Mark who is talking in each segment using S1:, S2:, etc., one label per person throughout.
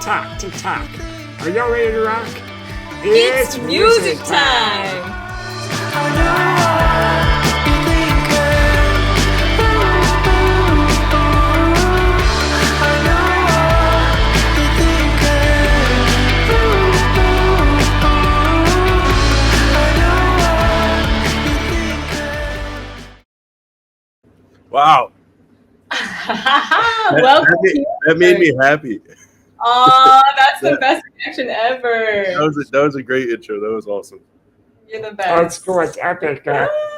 S1: tick-tock, tick-tock. Are y'all ready to rock?
S2: It's music time!
S3: Wow.
S2: Welcome.
S3: That made me happy.
S2: Oh, that's the best reaction ever.
S3: That was a great intro. That was awesome.
S2: You're the best.
S1: Oh, it's cool. It's epic.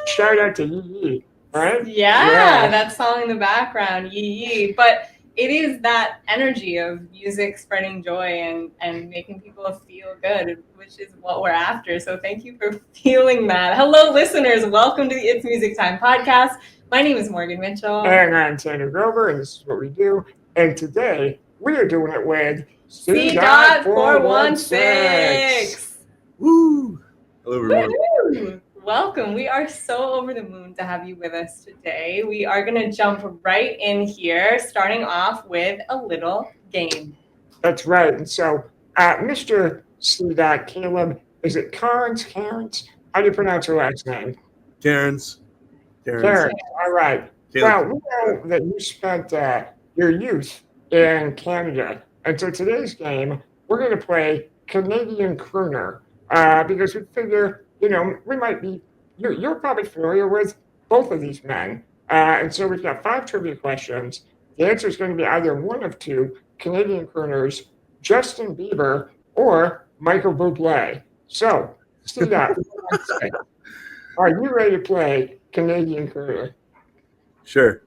S1: Shout out to Yee, right?
S2: Yeah, that song in the background, Yee. But it is that energy of music spreading joy and making people feel good, which is what we're after. So thank you for feeling that. Hello, listeners. Welcome to the It's Music Time podcast. My name is Morgan Mitchell.
S1: And I'm Tanner Grover, and this is what we do. And today, we are doing it with
S2: C.416.
S3: Woo! Hello, everyone.
S2: Woo! Welcome. We are so over the moon to have you with us today. We are going to jump right in here, starting off with a little game.
S1: That's right. And so, Mr. C. Caleb, is it Cairns? How do you pronounce your last name?
S3: Cairns.
S1: Cairns. All right.
S3: Caleb.
S1: Well, we know that you spent your youth in Canada. And so today's game, we're going to play Canadian Crooner because we figure, we might be, you're probably familiar with both of these men. And so we've got 5 trivia questions. The answer is going to be either one of 2 Canadian crooners, Justin Bieber or Michael Buble. So, Steve, are you ready to play Canadian Crooner?
S3: Sure.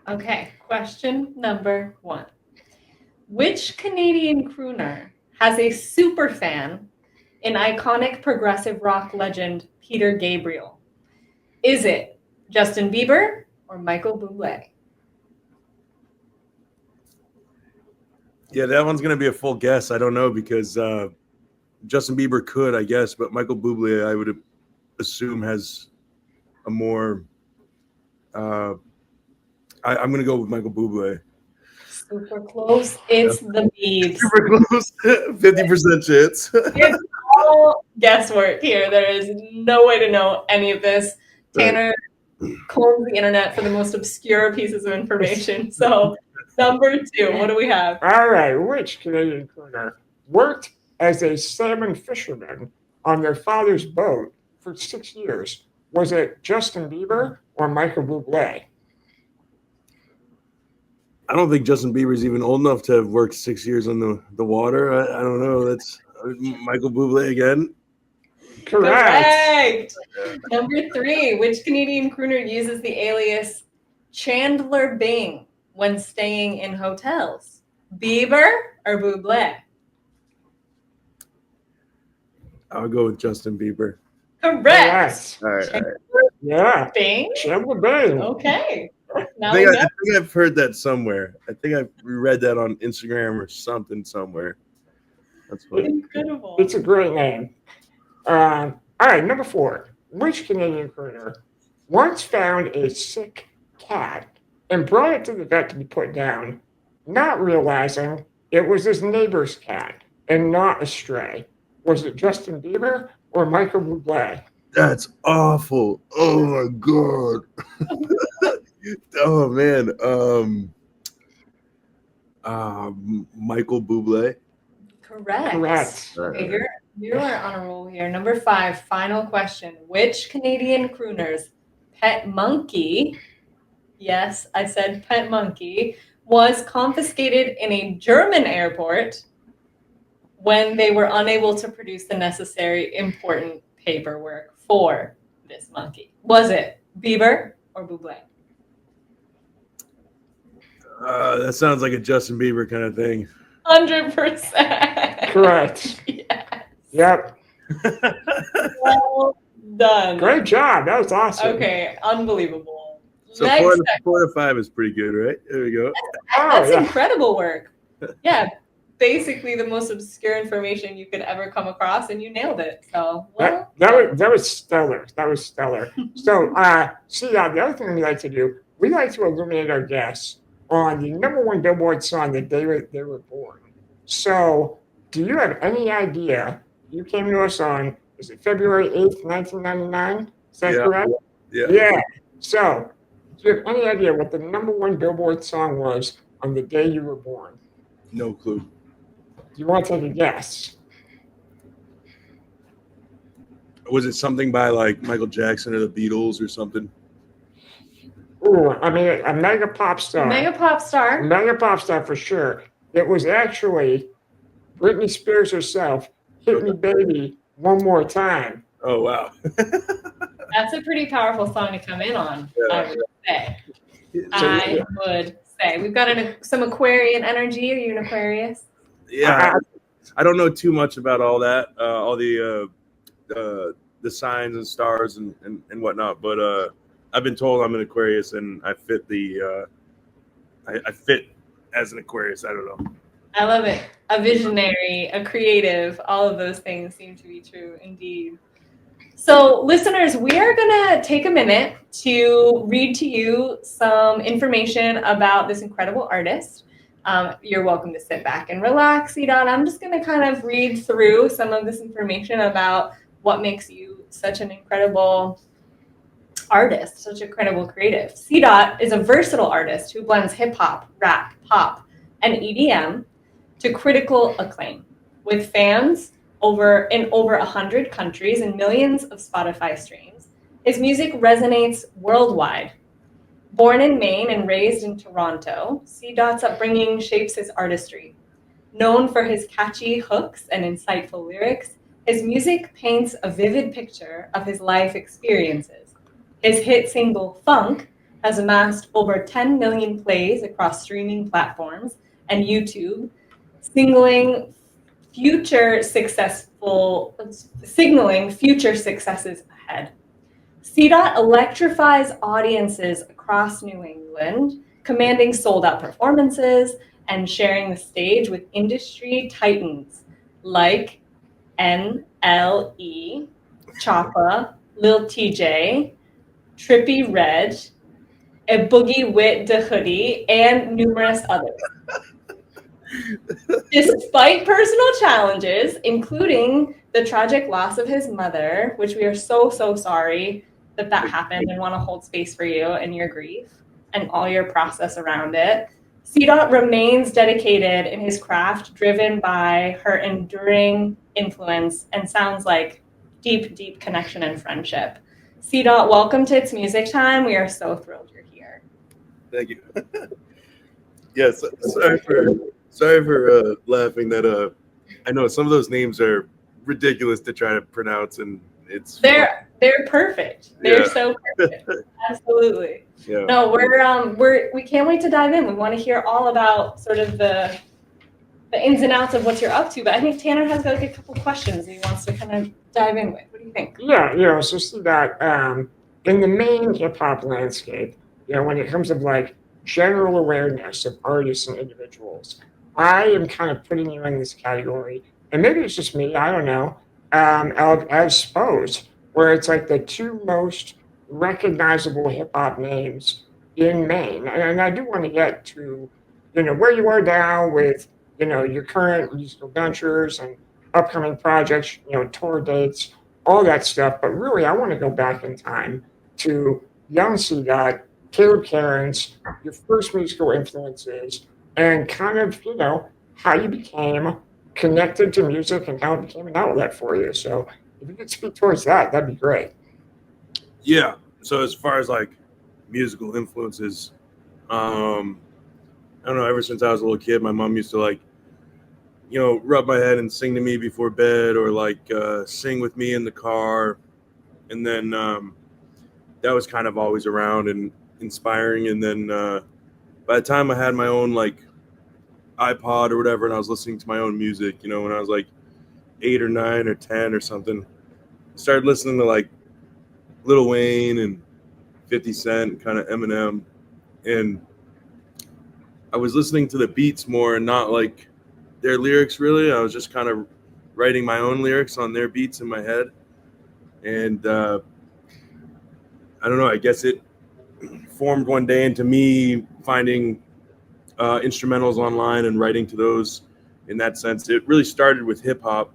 S2: Okay, question number 1. Which Canadian crooner has a super fan in iconic progressive rock legend Peter Gabriel? Is it Justin Bieber or Michael Bublé?
S3: Yeah, that one's going to be a full guess. I don't know because Justin Bieber could, I guess, but Michael Bublé, I would assume, has a more... I'm going to go with Michael Bublé.
S2: Super close. It's the Biebs.
S3: Super close. 50% chance.
S2: It's all guesswork here. There is no way to know any of this. Tanner combs the internet for the most obscure pieces of information. So, number 2, what do we have?
S1: All right. Which Canadian crooner worked as a salmon fisherman on their father's boat for 6 years? Was it Justin Bieber or Michael Bublé?
S3: I don't think Justin Bieber's even old enough to have worked 6 years on the water. I don't know. That's Michael Bublé again.
S1: Correct.
S2: Number 3, which Canadian crooner uses the alias Chandler Bing when staying in hotels? Bieber or Bublé?
S3: I'll go with Justin Bieber.
S2: Correct.
S1: Yes.
S3: All right.
S1: Yeah.
S2: Bing?
S1: Chandler Bing.
S2: Okay.
S3: I think I've heard that somewhere. I think I read that on Instagram or something somewhere. That's funny.
S2: Incredible.
S1: It's a great name. All right, number 4. Which Canadian crooner once found a sick cat and brought it to the vet to be put down, not realizing it was his neighbor's cat and not a stray? Was it Justin Bieber or Michael Bublé?
S3: That's awful. Oh my god. Oh man. Michael Bublé.
S2: Correct. Okay, you are on a roll here. Number 5, final question. Which Canadian crooner's pet monkey, yes, I said pet monkey, was confiscated in a German airport when they were unable to produce the necessary important paperwork for this monkey? Was it Bieber or Bublé?
S3: That sounds like a Justin Bieber kind of thing.
S2: 100%.
S1: Correct.
S2: Yes.
S1: Yep.
S2: Well done.
S1: Great job. That was awesome.
S2: Okay, unbelievable.
S3: So
S2: Next
S3: 4 to 5 is pretty good, right? There we go.
S2: That's incredible work. Yeah, basically the most obscure information you could ever come across, and you nailed it. So, well,
S1: that was stellar. That was stellar. So, the other thing we like to do, we like to illuminate our guests on the #1 Billboard song the day they were born. So, do you have any idea? You came to us on, is it February 8th, 1999? Is that
S3: Yeah,
S1: correct?
S3: yeah.
S1: Yeah. So, do you have any idea what the number one Billboard song was on the day you were born?
S3: No clue.
S1: Do you want to take a guess?
S3: Was it something by like Michael Jackson or the Beatles or something?
S1: Ooh, I mean, a mega pop star.
S2: Mega pop star.
S1: Mega pop star for sure. It was actually Britney Spears herself, Hit Me Baby One More Time.
S3: Oh wow.
S2: That's a pretty powerful song to come in on, I would say.
S1: So,
S2: I would say. We've got some Aquarian energy. Are you an Aquarius?
S3: Yeah, I don't know too much about all that, all the signs and stars and whatnot, but I've been told I'm an Aquarius and I fit I fit as an Aquarius. I don't know.
S2: I love it. A visionary, a creative, all of those things seem to be true indeed. So, listeners, we are going to take a minute to read to you some information about this incredible artist. You're welcome to sit back and relax, Edon. I'm just going to kind of read through some of this information about what makes you such an incredible artist, such a incredible creative. C-Dot is a versatile artist who blends hip-hop, rap, pop, and EDM to critical acclaim. With fans in over 100 countries and millions of Spotify streams, his music resonates worldwide. Born in Maine and raised in Toronto, C-Dot's upbringing shapes his artistry. Known for his catchy hooks and insightful lyrics, his music paints a vivid picture of his life experiences. His hit single, Funk, has amassed over 10 million plays across streaming platforms and YouTube, signaling future successes ahead. C-Dot electrifies audiences across New England, commanding sold-out performances and sharing the stage with industry titans like NLE, Choppa, Lil TJ, Trippie Redd, A Boogie Wit Da Hoodie, and numerous others. Despite personal challenges, including the tragic loss of his mother, which we are so sorry that happened and want to hold space for you and your grief and all your process around it, C-Dot remains dedicated in his craft, driven by her enduring influence and sounds like deep connection and friendship. C-Dot, welcome to It's Music Time. We are so thrilled you're here.
S3: Thank you. Yes, sorry for laughing. That I know some of those names are ridiculous to try to pronounce, and they're
S2: perfect. They're so perfect. Absolutely. Yeah. No, we can't wait to dive in. We want to hear all about sort of the ins and outs of what you're up to. But I think Tanner has got a couple questions he wants to kind of dive in with. What do you think?
S1: Yeah, so see that in the Maine hip hop landscape, when it comes to like general awareness of artists and individuals, I am kind of putting you in this category, and maybe it's just me, I don't know, as Spose, where it's like the two most recognizable hip hop names in Maine. And I do want to get to, where you are now with, your current musical ventures and upcoming projects, tour dates, all that stuff. But really, I want to go back in time to young C-Dot, Caleb Cairns, your first musical influences, and kind of, how you became connected to music and how it became an outlet for you. So if you could speak towards that, that'd be great.
S3: Yeah. So as far as like musical influences, I don't know, ever since I was a little kid, my mom used to like, rub my head and sing to me before bed, or like sing with me in the car. And then that was kind of always around and inspiring. And then by the time I had my own like iPod or whatever, and I was listening to my own music, when I was like 8 or 9 or 10 or something, I started listening to like Lil Wayne and 50 Cent, kind of Eminem. And I was listening to the beats more and not like their lyrics really. I was just kind of writing my own lyrics on their beats in my head. And I don't know, I guess it formed one day into me finding instrumentals online and writing to those in that sense. It really started with hip hop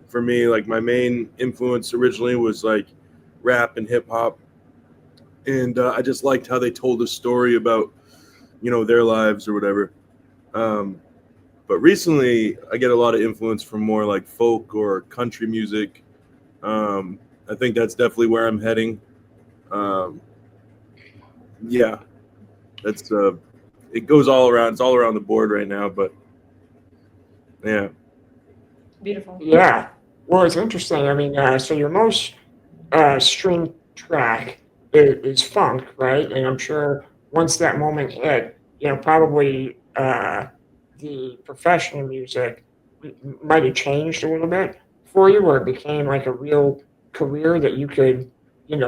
S3: for me. Like my main influence originally was like rap and hip hop, and I just liked how they told a story about their lives or whatever. But recently, I get a lot of influence from more like folk or country music. I think that's definitely where I'm heading. Um, yeah, that's it goes all around. It's all around the board right now. But yeah,
S2: Beautiful.
S1: Yeah. Well, it's interesting. I mean, so your most streamed track is funk, right? And I'm sure once that moment hit, probably the professional music might have changed a little bit for you, or it became like a real career that you could,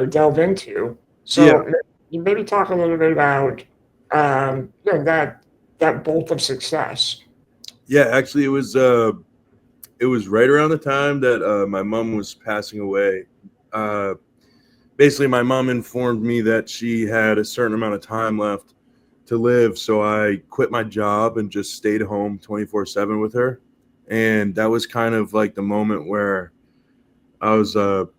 S1: delve into.
S3: yeah,
S1: So you maybe talk a little bit about, that bolt of success.
S3: yeah. Actually, it was right around the time that my mom was passing away. Uh, Basically, my mom informed me that she had a certain amount of time left to live, so I quit my job and just stayed home 24/7 with her. And that was kind of like the moment where I was, I was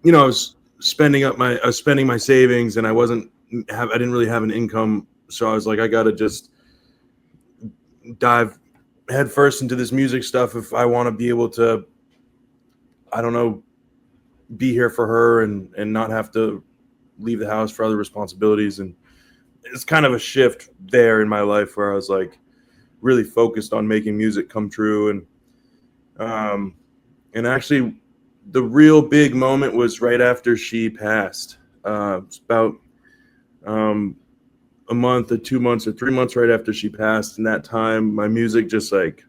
S3: I was spending my savings, and I didn't really have an income, so I was like, I gotta just dive headfirst into this music stuff if I want to be able to, I don't know, be here for her and not have to leave the house for other responsibilities. And it's kind of a shift there in my life where I was like really focused on making music come true. Um and actually the real big moment was right after she passed. It's about um a month or 2 months or 3 months right after she passed. And that time my music just like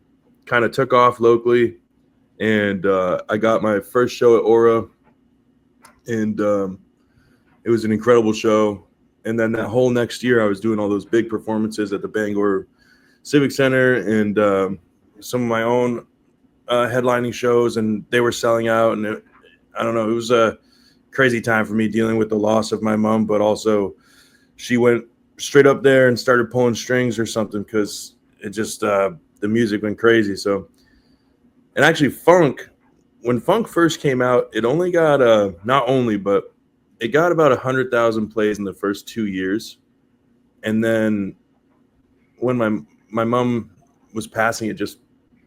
S3: kind of took off locally. And I got my first show at Aura, and it was an incredible show. And then that whole next year, I was doing all those big performances at the Bangor Civic Center and some of my own headlining shows, and they were selling out. And I don't know, it was a crazy time for me dealing with the loss of my mom, but also she went straight up there and started pulling strings or something because it just the music went crazy. So, and actually, when funk first came out, it only got not only, but it got about 100,000 plays in the first 2 years. And then when my mom was passing, it just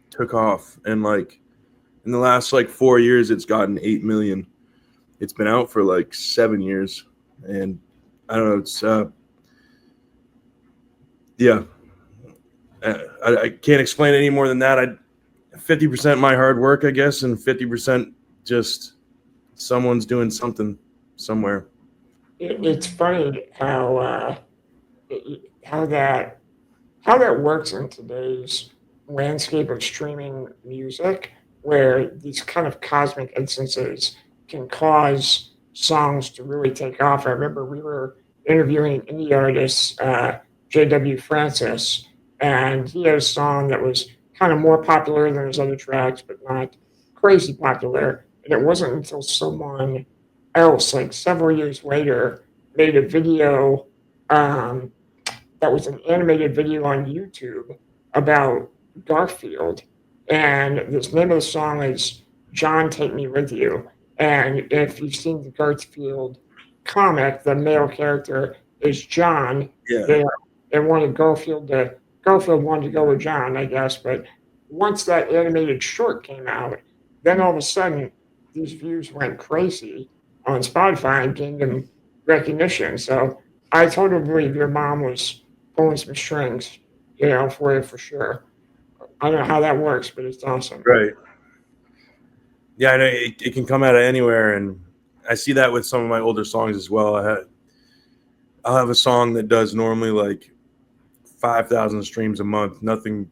S3: took off. And like in the last like 4 years, it's gotten 8 million. It's been out for like 7 years, and I don't know. It's yeah. I can't explain it any more than that. 50% my hard work, I guess, and 50% just someone's doing something somewhere.
S1: It's funny how that how that works in today's landscape of streaming music, where these kind of cosmic instances can cause songs to really take off. I remember we were interviewing an indie artist, J.W. Francis, and he had a song that was kind of more popular than his other tracks, but not crazy popular. And it wasn't until someone else, like several years later, made a video um, that was an animated video on YouTube about Garfield. And the name of the song is John Take Me With You. And if you've seen the Garfield comic, the male character is John.
S3: Yeah.
S1: They wanted Garfield wanted to go with John, I guess. But once that animated short came out, then all of a sudden these views went crazy on Spotify and gained them recognition. So I totally believe your mom was pulling some strings, for you for sure. I don't know how that works, but it's awesome.
S3: Right. Yeah, I know it can come out of anywhere, and I see that with some of my older songs as well. I'll have a song that does normally like 5,000 streams a month, nothing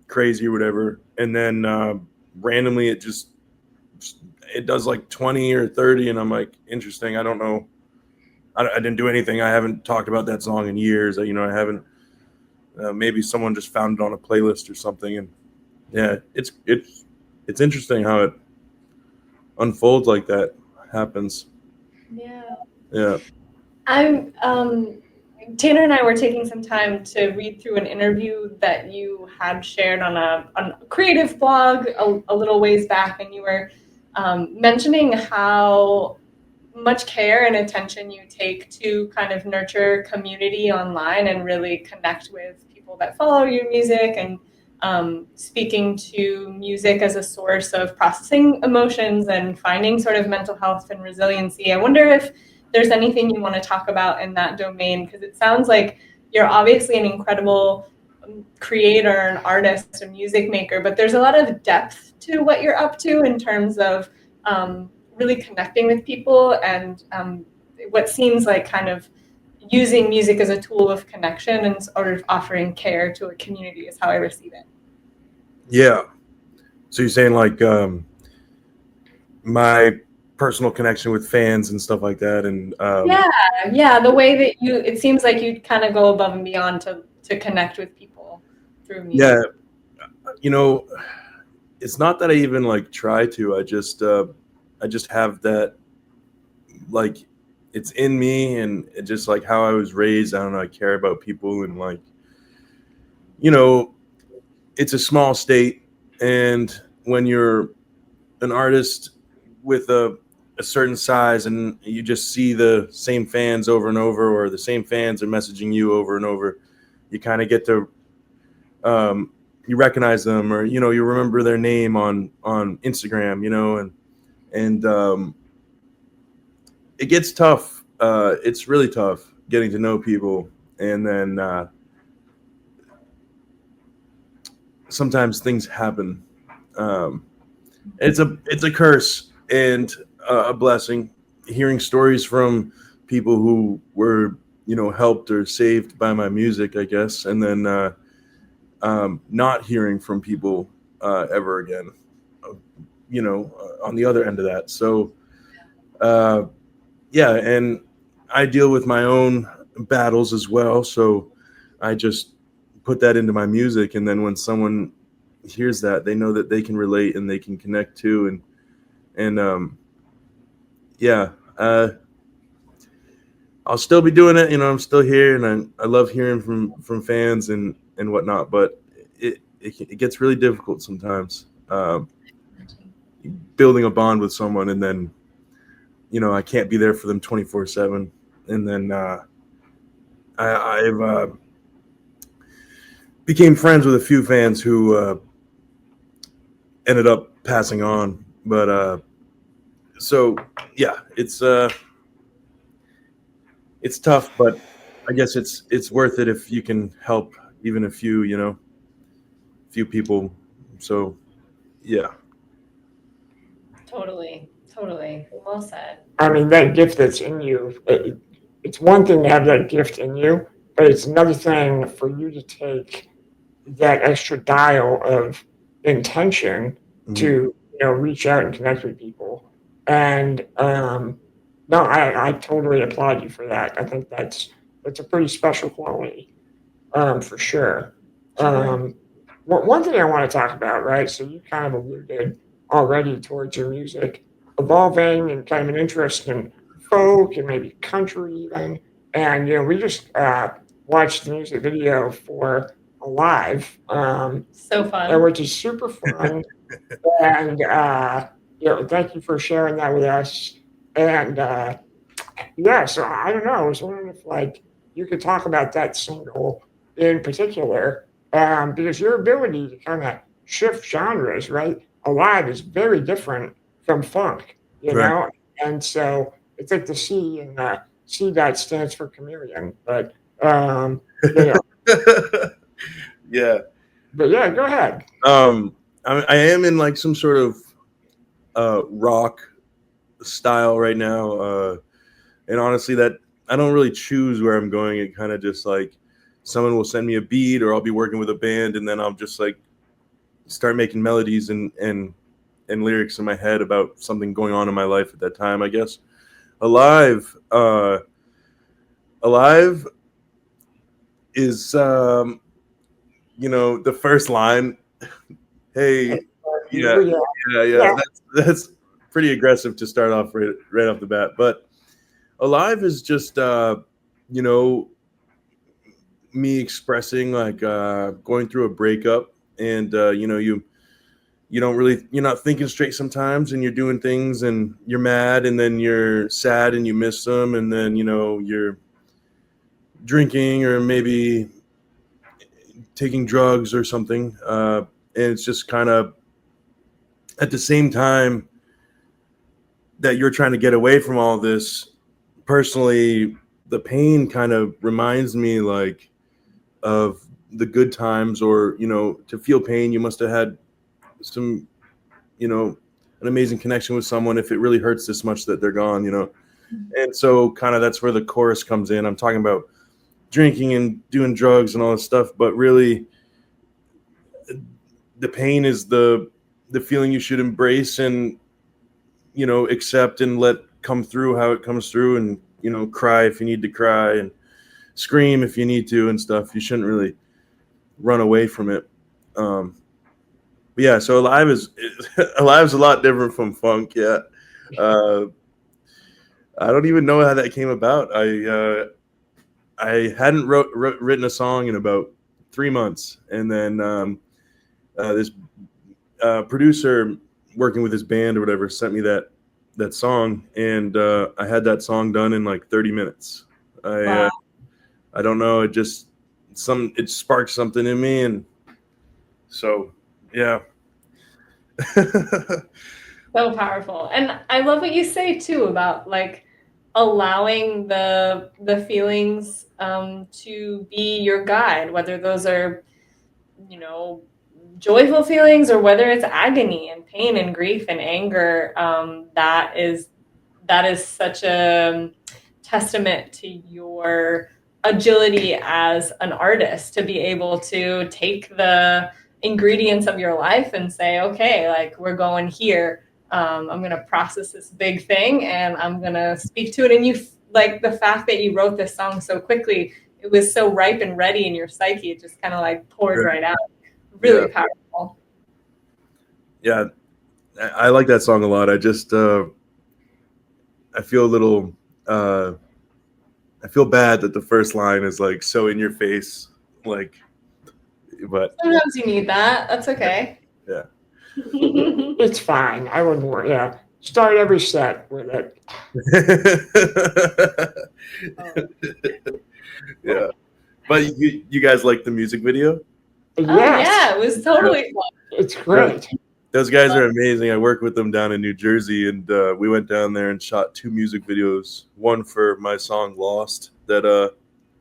S3: crazy or whatever, and then randomly it does like 20 or 30, and I'm like, interesting. I don't know. I didn't do anything. I haven't talked about that song in years. I haven't. Maybe someone just found it on a playlist or something, and yeah, it's interesting how it unfolds like that happens.
S2: Yeah.
S3: Yeah.
S2: I'm Tanner and I were taking some time to read through an interview that you had shared on a creative blog a little ways back, and you were mentioning how much care and attention you take to kind of nurture community online and really connect with people that follow your music, and speaking to music as a source of processing emotions and finding sort of mental health and resiliency. I wonder if there's anything you want to talk about in that domain, because it sounds like you're obviously an incredible creator, an artist, a music maker, but there's a lot of depth to what you're up to in terms of really connecting with people, and what seems like kind of using music as a tool of connection and sort of offering care to a community is how I receive it.
S3: Yeah. So you're saying like my personal connection with fans and stuff like that, and
S2: yeah, the way that it seems like you kind of go above and beyond to connect with people through music.
S3: Yeah, you know, it's not that I even like try to. I just have that, like, it's in me, and it just like how I was raised. I don't know. I care about people, and like, it's a small state, and when you're an artist with a certain size, and you just see the same fans over and over, or the same fans are messaging you over and over, you kind of get to you recognize them, or you remember their name on Instagram, and it gets tough. It's really tough getting to know people, and then sometimes things happen. It's a curse and a blessing. Hearing stories from people who were helped or saved by my music, I guess, and then not hearing from people ever again, on the other end of that. So yeah, and I deal with my own battles as well, so I just put that into my music, and then when someone hears that, they know that they can relate and they can connect too, and yeah, I'll still be doing it. I'm still here, and I love hearing from fans and whatnot, but it gets really difficult sometimes, building a bond with someone, and then I can't be there for them 24/7, and then I've became friends with a few fans who ended up passing on, but so yeah, it's tough, but I guess it's worth it if you can help even a few people. So yeah.
S2: Totally well said.
S1: I mean, that gift that's in you, it's one thing to have that gift in you, but it's another thing for you to take that extra dial of intention to reach out and connect with people. And no, I totally applaud you for that. I think that's a pretty special quality, for sure. One thing I want to talk about, right? So you kind of alluded already towards your music evolving and kind of an interest in folk and maybe country even. And we just watched the music video for Alive,
S2: So fun.
S1: which is super fun. And thank you for sharing that with us. And yeah, so I don't know. I was wondering if like you could talk about that single in particular, because your ability to kind of shift genres, right? Alive is very different from funk,
S3: Right.
S1: and so it's like the C, and C that stands for chameleon, but
S3: Yeah.
S1: but yeah, go ahead.
S3: I am in like some sort of rock style right now, and honestly, that I don't really choose where I'm going. It kind of just like someone will send me a beat, or I'll be working with a band, and then I'll just like start making melodies and lyrics in my head about something going on in my life at that time, I guess. Alive is the first line. Hey, yeah. That's pretty aggressive to start off right off the bat. But Alive is just me expressing like going through a breakup, and you're not thinking straight sometimes, and you're doing things, and you're mad, and then you're sad, and you miss them, and then you're drinking or maybe taking drugs or something, and it's just kind of at the same time that you're trying to get away from all this. Personally, the pain kind of reminds me like of the good times, or to feel pain you must have had some an amazing connection with someone, if it really hurts this much that they're gone. And so kind of that's where the chorus comes in. I'm talking about drinking and doing drugs and all this stuff, but really the pain is the feeling you should embrace and accept and let come through how it comes through, and cry if you need to cry, and scream if you need to, and stuff. You shouldn't really run away from it. But yeah, so alive is a lot different from funk. Yeah. I don't even know how that came about. I hadn't written a song in about 3 months, and then this producer working with his band or whatever sent me that song, and I had that song done in like 30 minutes.
S2: Wow.
S3: I don't know, it just it sparked something in me, and so yeah.
S2: So powerful. And I love what you say too about like allowing the feelings to be your guide, whether those are joyful feelings or whether it's agony and pain and grief and anger. That is such a testament to your agility as an artist, to be able to take the ingredients of your life and say, okay, like we're going here. I'm going to process this big thing and I'm going to speak to it. And you, like the fact that you wrote this song so quickly, it was so ripe and ready in your psyche. It just kind of like poured right out. Really powerful.
S3: Yeah. I like that song a lot. I just, I feel a little, I feel bad that the first line is like so in your face, like, but
S2: sometimes you need that. That's okay.
S3: Yeah.
S1: It's fine. I wouldn't worry. Yeah. Start every set with it.
S3: Yeah. But you guys like the music video?
S1: Yes.
S2: Oh, yeah, it was totally fun.
S1: It's great.
S3: Those guys are amazing. I work with them down in New Jersey, and we went down there and shot 2 music videos. One for my song "Lost" that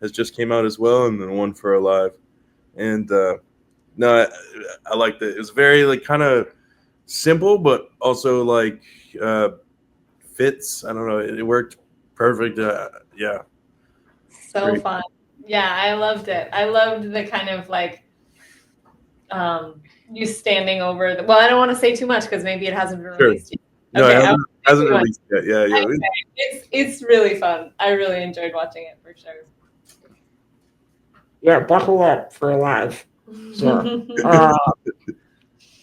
S3: has just came out as well, and then one for Alive. And no, I liked it. It was very like kind of simple, but also like fits. I don't know. It worked perfect. Yeah.
S2: So great. Fun. Yeah, I loved it. I loved the kind of like you standing over the, well, I don't want to say too much because maybe it hasn't been released yet.
S3: No, okay, it hasn't released yet. Yeah.
S2: Okay. It's really fun. I really enjoyed watching it for sure.
S1: Yeah, buckle up for Alive. So,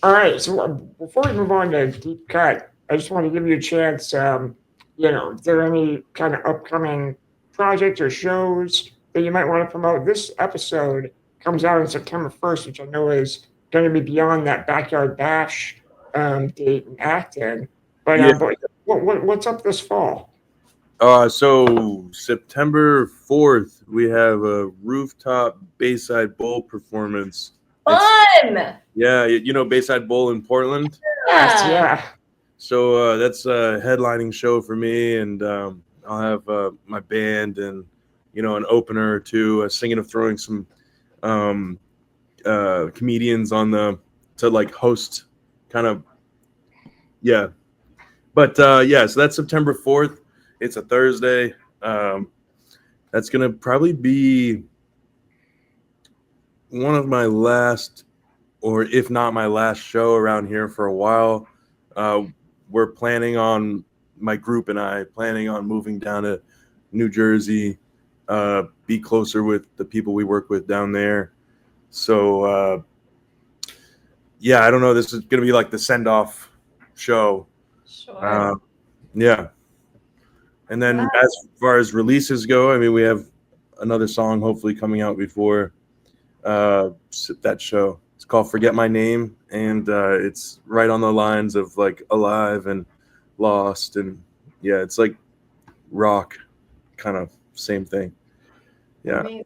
S1: all right. So before we move on to Deep Cut, I just want to give you a chance. If there are any kind of upcoming projects or shows that you might want to promote. This episode comes out on September 1st, which I know is going to be beyond that Backyard Bash date in Acton. But yeah. What's up this fall?
S3: So September 4th, we have a rooftop Bayside Bowl performance.
S2: Fun!
S3: Yeah, Bayside Bowl in Portland?
S1: Yeah.
S3: So that's a headlining show for me, and I'll have my band and, an opener or two, singing and throwing some comedians to like host kind of, yeah. But so that's September 4th. It's a Thursday. That's going to probably be one of my last, or if not my last show around here for a while. We're planning on, my group and I, planning on moving down to New Jersey, be closer with the people we work with down there. So, I don't know. This is going to be like the send-off show.
S2: Sure.
S3: Yeah. And then as far as releases go, I mean, we have another song hopefully coming out before that show. It's called Forget My Name, and it's right on the lines of like Alive and Lost, and yeah, it's like rock, kind of same thing. Yeah.
S2: Amazing.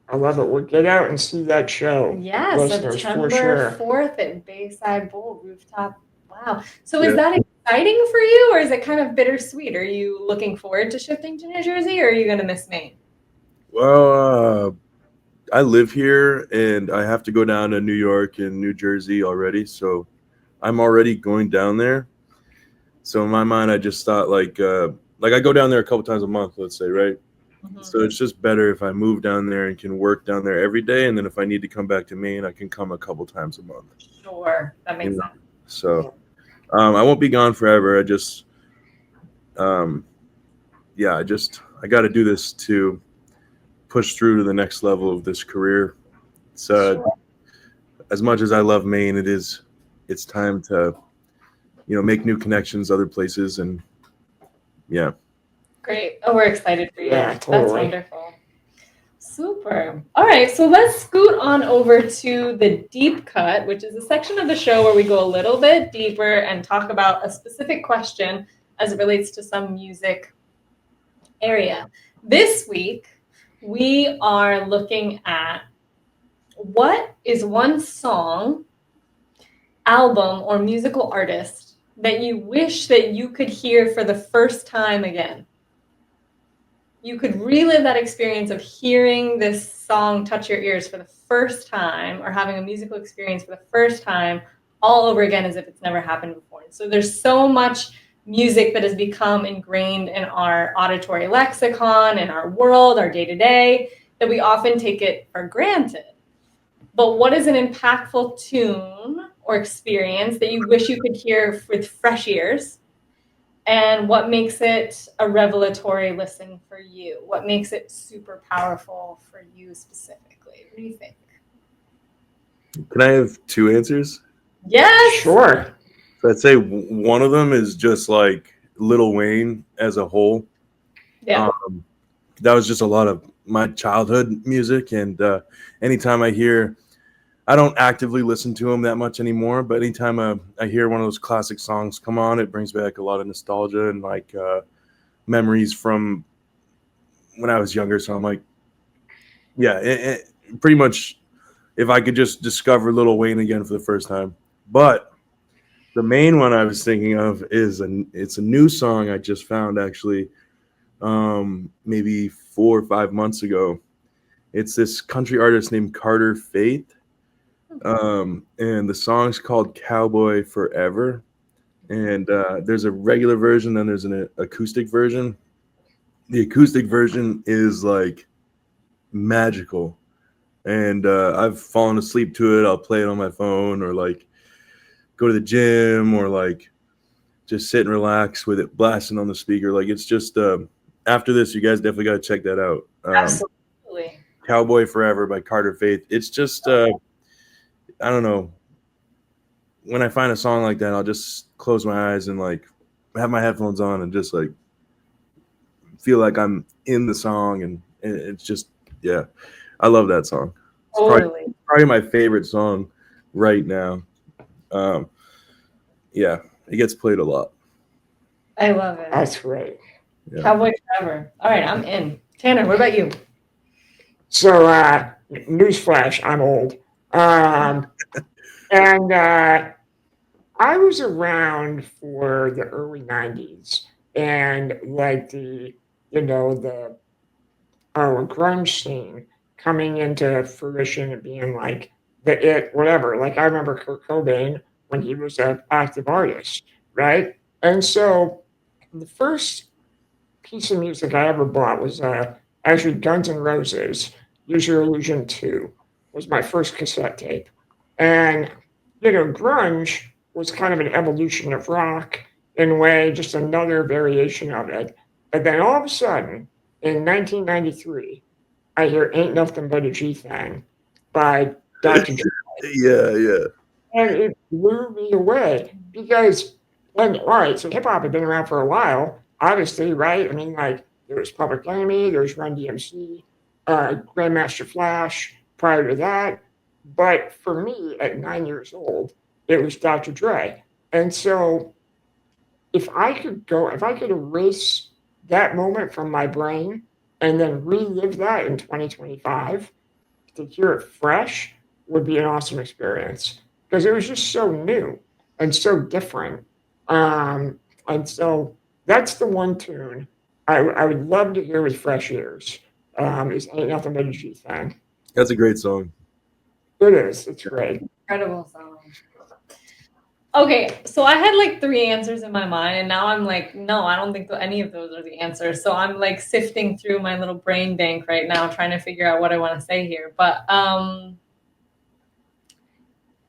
S1: I love it. We'll get out and see that show.
S2: Yeah,
S1: listeners, for
S2: September
S1: sure.
S2: 4th at Bayside Bowl Rooftop. Wow. So is that exciting for you, or is it kind of bittersweet? Are you looking forward to shifting to New Jersey, or are you going to miss Maine?
S3: Well, I live here, and I have to go down to New York and New Jersey already, so I'm already going down there. So in my mind, I just thought like I go down there a couple times a month, let's say, right?
S2: Mm-hmm.
S3: So it's just better if I move down there and can work down there every day, and then if I need to come back to Maine, I can come a couple times a month.
S2: Sure, that makes sense.
S3: So I won't be gone forever. I just I got to do this to push through to the next level of this career. So as much as I love Maine, it's time to make new connections other places, and yeah.
S2: Great. Oh, we're excited for you.
S1: Yeah, totally.
S2: That's wonderful. Super. All right, so let's scoot on over to the deep cut, which is a section of the show where we go a little bit deeper and talk about a specific question as it relates to some music area. This week, we are looking at what is one song, album, or musical artist that you wish that you could hear for the first time again. You could relive that experience of hearing this song touch your ears for the first time, or having a musical experience for the first time all over again as if it's never happened before. So there's so much music that has become ingrained in our auditory lexicon, in our world, our day-to-day, that we often take it for granted. But what is an impactful tune or experience that you wish you could hear with fresh ears? And what makes it a revelatory listen for you? What makes it super powerful for you specifically? What do you think?
S3: Can I have two answers?
S2: Yes.
S1: Sure.
S3: So I'd say one of them is just like Lil Wayne as a whole.
S2: Yeah.
S3: That was just a lot of my childhood music, and anytime I don't actively listen to him that much anymore, but anytime I hear one of those classic songs come on, it brings back a lot of nostalgia and like memories from when I was younger. So I'm like, yeah, pretty much if I could just discover Lil Wayne again for the first time. But the main one I was thinking of is it's a new song I just found actually maybe 4 or 5 months ago. It's this country artist named Carter Faith. And the song's called Cowboy Forever, and there's a regular version and there's an acoustic version. The acoustic version is like magical, and I've fallen asleep to it. I'll play it on my phone, or like go to the gym, or like just sit and relax with it blasting on the speaker. Like it's just after this, you guys definitely got to check that out.
S2: Absolutely.
S3: Cowboy Forever by Carter Faith. It's just I don't know. When I find a song like that, I'll just close my eyes and like have my headphones on and just like feel like I'm in the song, and it's just, yeah, I love that song. It's probably my favorite song right now. Yeah, it gets played a lot.
S2: I love it.
S1: That's great.
S2: Yeah. Cowboy Forever. All right, I'm in. Tanner, what about you?
S1: So, newsflash, I'm old. And I was around for the early 90s, and like the grunge scene coming into fruition and being like whatever. Like I remember Kurt Cobain when he was an active artist, right? And so the first piece of music I ever bought was actually Guns N' Roses, Use Your Illusion 2 was my first cassette tape. And, grunge was kind of an evolution of rock in a way, just another variation of it. But then all of a sudden, in 1993, I hear Ain't Nothing But a G-Thing by Dr. Dre.
S3: Yeah.
S1: And it blew me away because, all right, so hip hop had been around for a while, obviously, right? I mean, like, there's Public Enemy, there's Run DMC, Grandmaster Flash prior to that. But for me, at 9 years old, it was Dr. Dre. And so if I could erase that moment from my brain and then relive that in 2025, to hear it fresh would be an awesome experience because it was just so new and so different. And so that's the one tune I would love to hear with fresh ears. Is Ain't Nothing But a G Thing.
S3: That's a great song.
S1: It is. It's great.
S2: Incredible song. Okay, so I had like 3 answers in my mind, and now I'm like, no, I don't think any of those are the answers. So I'm like sifting through my little brain bank right now, trying to figure out what I want to say here. But I'm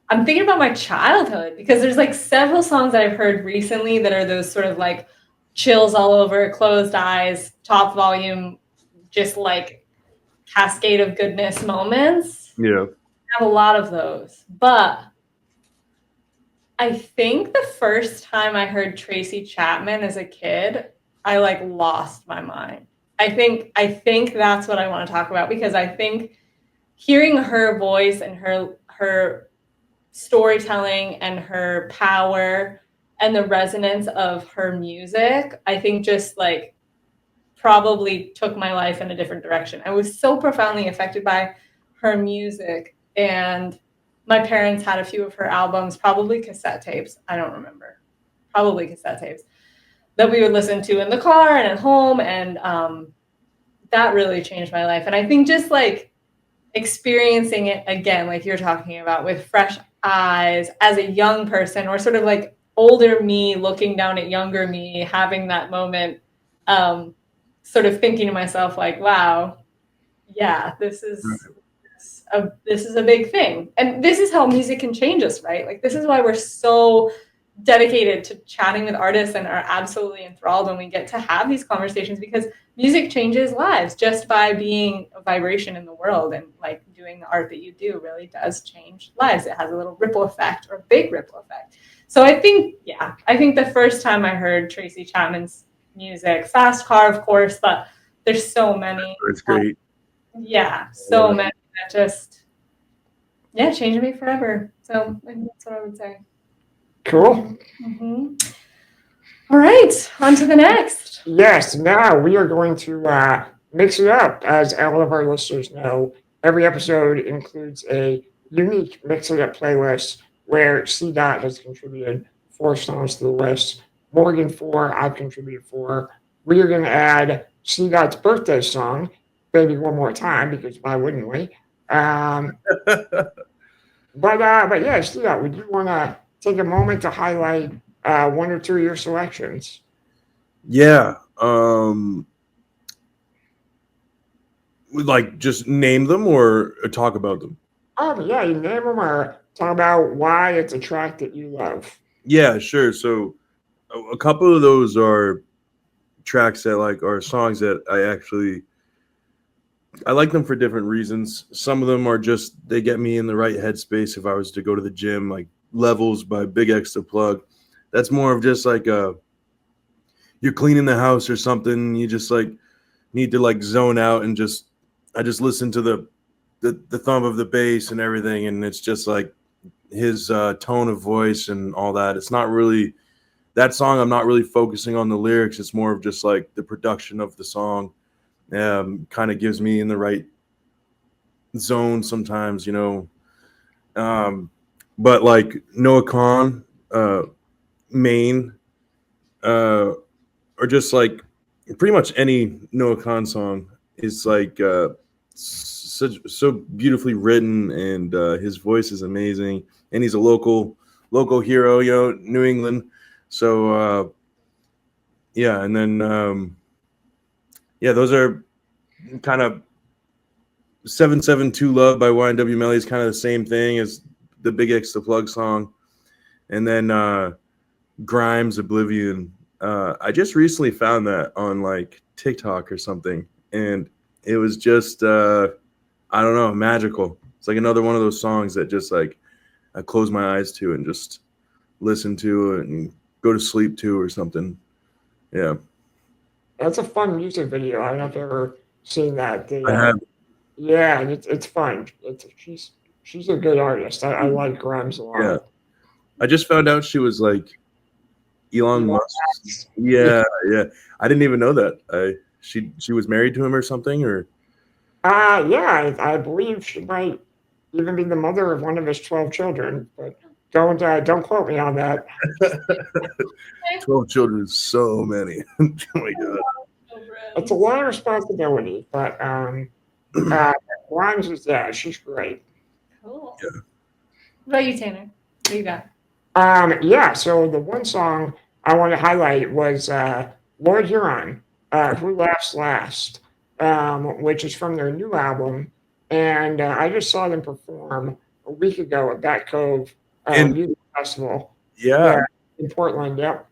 S2: thinking about my childhood because there's like several songs that I've heard recently that are those sort of like chills all over, closed eyes, top volume, just like cascade of goodness moments.
S3: Yeah.
S2: I have a lot of those, but I think the first time I heard Tracy Chapman as a kid, I like lost my mind. I think that's what I want to talk about because I think hearing her voice and her storytelling and her power and the resonance of her music, I think just like probably took my life in a different direction. I was so profoundly affected by her music, and my parents had a few of her albums, probably cassette tapes. I don't remember. Probably cassette tapes that we would listen to in the car and at home. And that really changed my life. And I think just like experiencing it again, like you're talking about, with fresh eyes as a young person, or sort of like older me looking down at younger me, having that moment, sort of thinking to myself like, wow, yeah, this is a big thing. And this is how music can change us, right? Like, this is why we're so dedicated to chatting with artists and are absolutely enthralled when we get to have these conversations, because music changes lives just by being a vibration in the world. And like doing the art that you do really does change lives. It has a little ripple effect, or a big ripple effect. So I think the first time I heard Tracy Chapman's music, Fast Car, of course, but there's so many.
S3: It's great.
S2: So many that just changed me forever. So I think that's what I would say.
S1: Cool.
S2: Mm-hmm. All right, on to the next.
S1: Yes, now we are going to mix it up. As all of our listeners know, every episode includes a unique Mix It Up playlist where C. Dot has contributed 4 songs to the list, Morgan 4, I've contributed 4. We are going to add C. Dot's birthday song, Baby One More Time, because why wouldn't we? But yeah, C. Dot, would you want to take a moment to highlight 1 or 2 of your selections?
S3: Yeah. Like just name them or talk about them?
S1: Yeah, you name them or talk about why it's a track that you love.
S3: Yeah, sure. So a couple of those are tracks that like are songs that I like them for different reasons. Some of them are just, they get me in the right headspace if I was to go to the gym, like Levels by Big X the Plug. That's more of just like you're cleaning the house or something. You just like need to like zone out and I just listen to the thumb of the bass and everything. And it's just like his tone of voice and all that. It's not really that song. I'm not really focusing on the lyrics. It's more of just like the production of the song. Kind of gives me in the right zone sometimes, you know. But like Noah Kahan, Maine, or just like pretty much any Noah Kahan song is like so beautifully written, and his voice is amazing, and he's a local hero, you know, New England. So yeah, and then those are kind of 772 Love by YNW Melly is kind of the same thing as the Big X the Plug song. And then Grimes Oblivion. I just recently found that on like TikTok or something, and it was just I don't know, magical. It's like another one of those songs that just like I close my eyes to and just listen to it and go to sleep to or something. Yeah.
S1: That's a fun music video. I don't know if you've ever seen that.
S3: I have.
S1: Yeah, and it's fun. She's a good artist. I like Grimes a
S3: Yeah.
S1: lot.
S3: I just found out she was like Elon
S1: Elon
S3: Musk's.
S1: Musk.
S3: Yeah, yeah. I didn't even know that. She was married to him or something, or
S1: Yeah, I believe she might even be the mother of one of his 12 children, but don't quote me on that.
S3: 12 children is so many. Oh my god.
S1: It's a lot of responsibility, but uh, Grimes is she's great.
S2: Cool.
S3: Yeah.
S2: What about you, Tanner? What do you got?
S1: Yeah, so the one song I want to highlight was Lord Huron, Who Laughs Last, which is from their new album. And I just saw them perform a week ago at Bat Cove
S3: And
S1: Music Festival
S3: yeah,
S1: there in Portland. Yep.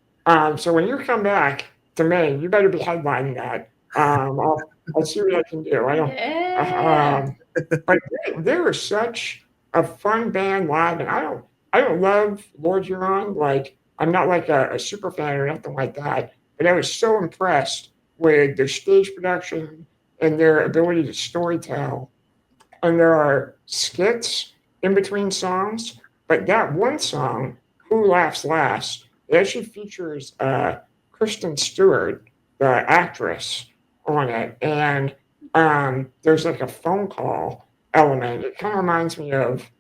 S1: So when you come back to Maine, you better be headlining that. I'll see what I can do. I don't.
S2: Yeah.
S1: But they were such a fun band live, and I don't love Lord Huron. Like I'm not like a super fan or nothing like that. But I was so impressed with their stage production and their ability to storytell. And there are skits in between songs, but that one song, "Who Laughs Last," it actually features Kristen Stewart, the actress, on it, and there's like a phone call element. It kind of reminds me of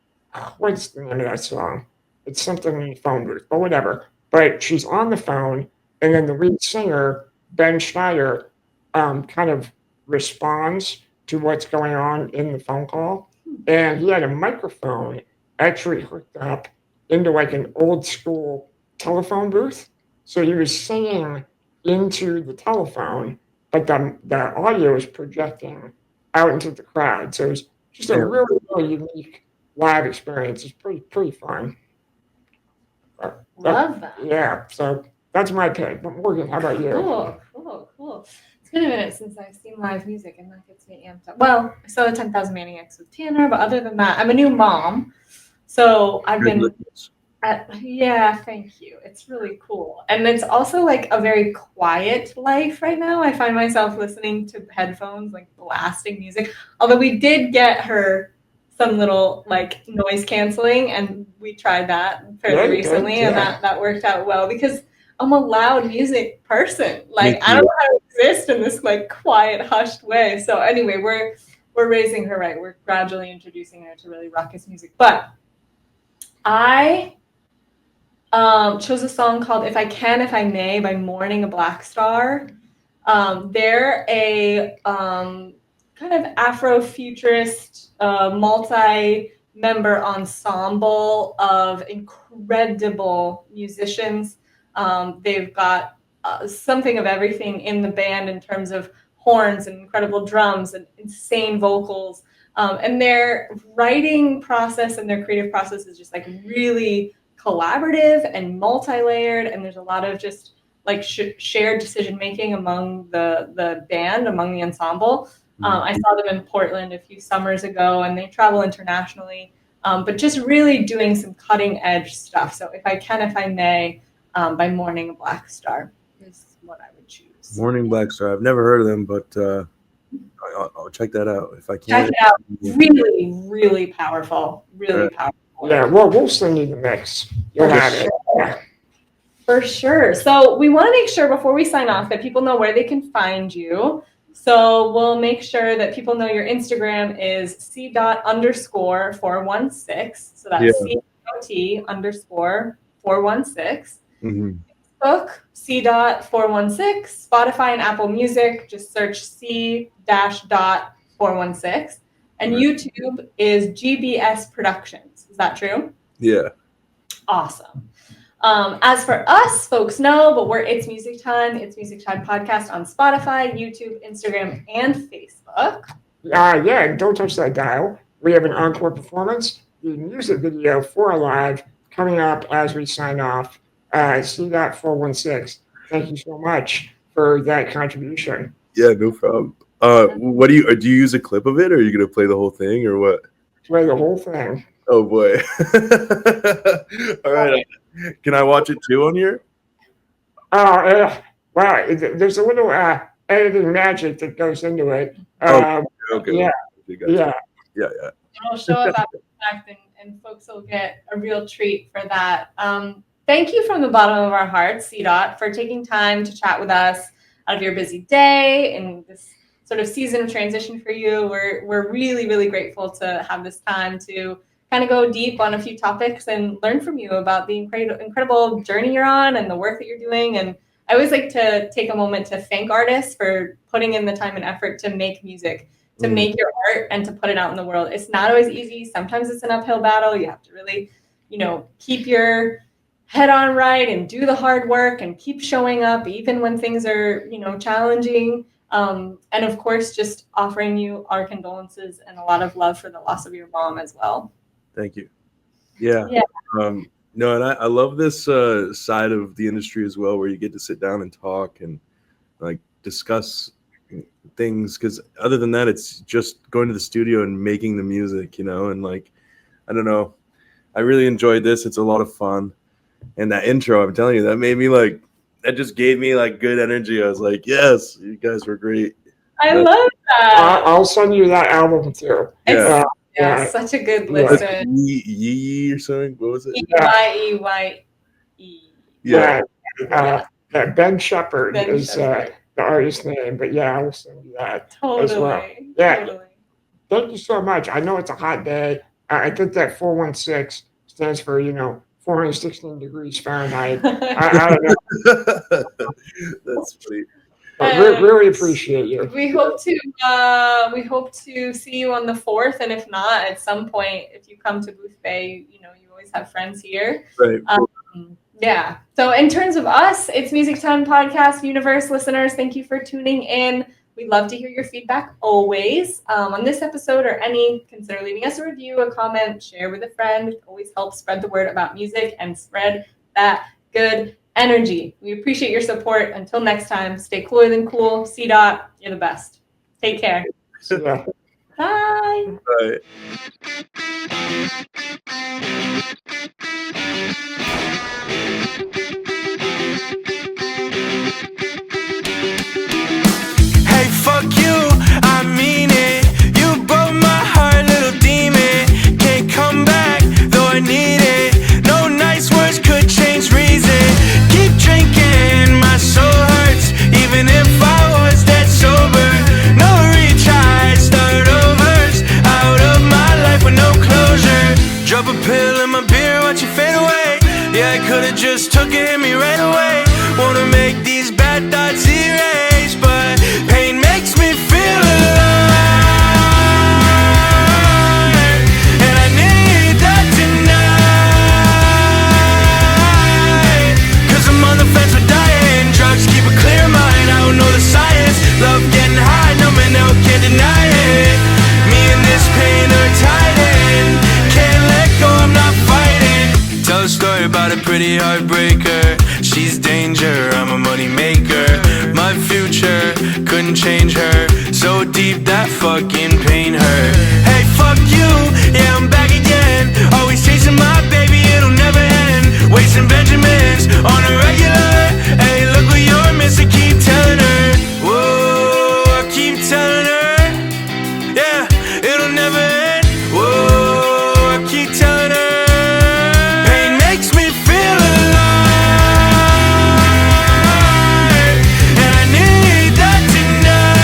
S1: what's the name of that song? It's something in the phone booth, but whatever. But she's on the phone, and then the lead singer Ben Schneider kind of responds to what's going on in the phone call. And he had a microphone actually hooked up into like an old school telephone booth. So he was singing into the telephone, but the audio was projecting out into the crowd. So it was just a
S3: damn.
S1: really, really unique live experience. It's pretty fun.
S2: Love that.
S1: Yeah, so that's my pick. But Morgan, how about you?
S2: Cool. It's been a minute since I've seen live music, and that gets me amped up. Well, I saw the 10,000 Maniacs with Tanner, but other than that, I'm a new mom. So I've been yeah, thank you. It's really cool. And it's also like a very quiet life right now. I find myself listening to headphones, like blasting music. Although we did get her some little like noise canceling, and we tried that fairly recently, and that worked out well because I'm a loud music person. Like I don't know how to exist in this like quiet, hushed way. So anyway, we're raising her right. We're gradually introducing her to really raucous music. But I chose a song called "If I Can, If I May" by Mourning a Black Star. They're a kind of Afrofuturist, multi-member ensemble of incredible musicians. They've got something of everything in the band in terms of horns and incredible drums and insane vocals. And their writing process and their creative process is just like really collaborative and multi-layered, and there's a lot of just like shared decision making among the band, among the ensemble. I saw them in Portland a few summers ago, and they travel internationally, but just really doing some cutting edge stuff. So "If I Can, If I May" by Mourning a Black Star is what I would choose.
S3: Mourning Black Star. I've never heard of them, but I'll check that out if I can.
S2: Check it out. Really, really powerful. Really powerful.
S1: Yeah, well, we'll send you the mix. You'll have it. Yeah.
S2: For sure. So we want to make sure before we sign off that people know where they can find you. So we'll make sure that people know your Instagram is c._416. So that's COT_416. Facebook, c.416. Spotify and Apple Music, just search c-.416. And YouTube is GBS Productions. Is that true?
S3: Yeah.
S2: Awesome. As for us, folks know, but we're It's Music Time podcast on Spotify, YouTube, Instagram, and Facebook.
S1: Yeah, don't touch that dial. We have an encore performance, the music video for our live coming up as we sign off. C.416. Thank you so much for that contribution.
S3: Yeah, no problem. What do you use a clip of it, or are you gonna play the whole thing, or what?
S1: Play the whole thing.
S3: Oh boy! All right, can I watch it too on here?
S1: Wow, there's a little editing magic that goes into it.
S3: Okay.
S1: Yeah, Yeah.
S2: It'll show up after the fact, and folks will get a real treat for that. Thank you from the bottom of our hearts, CDOT, for taking time to chat with us out of your busy day and this sort of season of transition for you. We're really, really grateful to have this time to kind of go deep on a few topics and learn from you about the incredible journey you're on and the work that you're doing. And I always like to take a moment to thank artists for putting in the time and effort to make music, to make your art and to put it out in the world. It's not always easy. Sometimes it's an uphill battle. You have to really, keep your head on right and do the hard work and keep showing up even when things are, challenging. And of course, just offering you our condolences and a lot of love for the loss of your mom as well.
S3: Thank you. Yeah. No, and I love this side of the industry as well, where you get to sit down and talk and like discuss things, because other than that, it's just going to the studio and making the music, and like, I don't know, I really enjoyed this. It's a lot of fun. And that intro, I'm telling you, that made me that just gave me good energy. I was like, yes, you guys were great.
S2: I love that.
S1: I'll send you that album too.
S2: Yeah, such a good listen.
S3: Yee or something. What was it?
S2: E-Y-E-Y-E.
S1: Yeah. Ben Shepherd is the artist name, but I will send you that as well. Yeah. Totally. Thank you so much. I know it's a hot day. I think that 416 stands for, 416 degrees Fahrenheit. I don't know.
S3: That's funny.
S1: Really appreciate you.
S2: We hope to see you on the 4th, and if not, at some point, if you come to Booth Bay, you always have friends here.
S3: Right.
S2: Yeah. So in terms of us, it's Music Time Podcast Universe listeners. Thank you for tuning in. We'd love to hear your feedback always on this episode or any. Consider leaving us a review, a comment, share with a friend. It always helps spread the word about music and spread that good energy. We appreciate your support. Until next time, stay cooler than cool. CDOT, you're the best. Take care.
S1: Yeah.
S2: Bye.
S3: Bye.
S4: Hey, fuck you, I mean it. You broke my heart, little demon. Can't come back, though I need it. No nice words could change reason. Keep drinking, my soul hurts. Even if I was dead sober. No retry, start overs. Out of my life with no closure. Drop a pill in my beer, watch it fade away. Yeah, I could've just took it, hit me right away. Wanna make these bad thoughts erase, but pain makes me feel alive. And I need that tonight. Cause I'm on the fence with dying. Drugs keep a clear mind, I don't know the science. Love getting high, numbing out, can't deny it. Me and this pain are tied in. Can't let go, I'm not fighting. Tell a story about a pretty heartbreaker. She's danger, I'm a money maker. My future couldn't change her. So deep that fucking pain hurt. Hey, fuck you, yeah, I'm back again. Always chasing my baby, it'll never end. Wasting Benjamins on a regular. Hey, look what you're missing, keep telling her. Whoa, I keep telling her. Yeah, it'll never end. Whoa, I keep telling her. Pain makes me feel alive. And I need that tonight.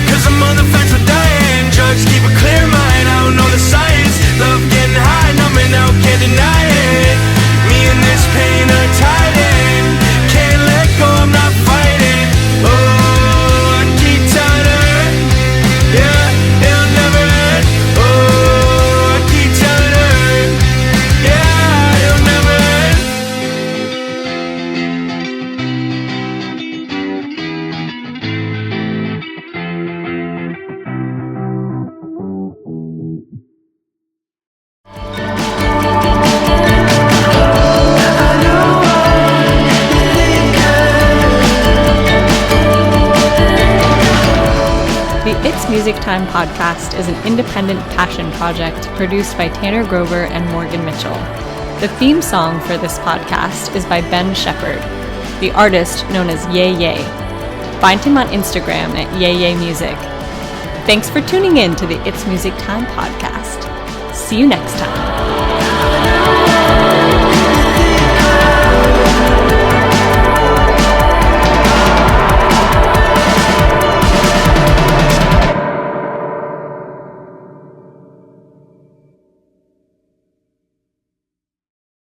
S4: Cause I'm on the fence with dying. Drugs keep a clear mind, I don't know the science. Love getting high, numbing out, can't deny it. Me and this pain are tied in. Can't let go, I'm not fighting. Oh, I keep telling her. Yeah, it'll never end. Oh, I keep telling her. Yeah, it'll never end.
S2: The It's Music Time podcast is an independent passion project produced by Tanner Grover and Morgan Mitchell. The theme song for this podcast is by Ben Shepherd, the artist known as Yay Yay.
S5: Find him on Instagram at YayYayMusic. Thanks for tuning in to the It's Music Time podcast. See you next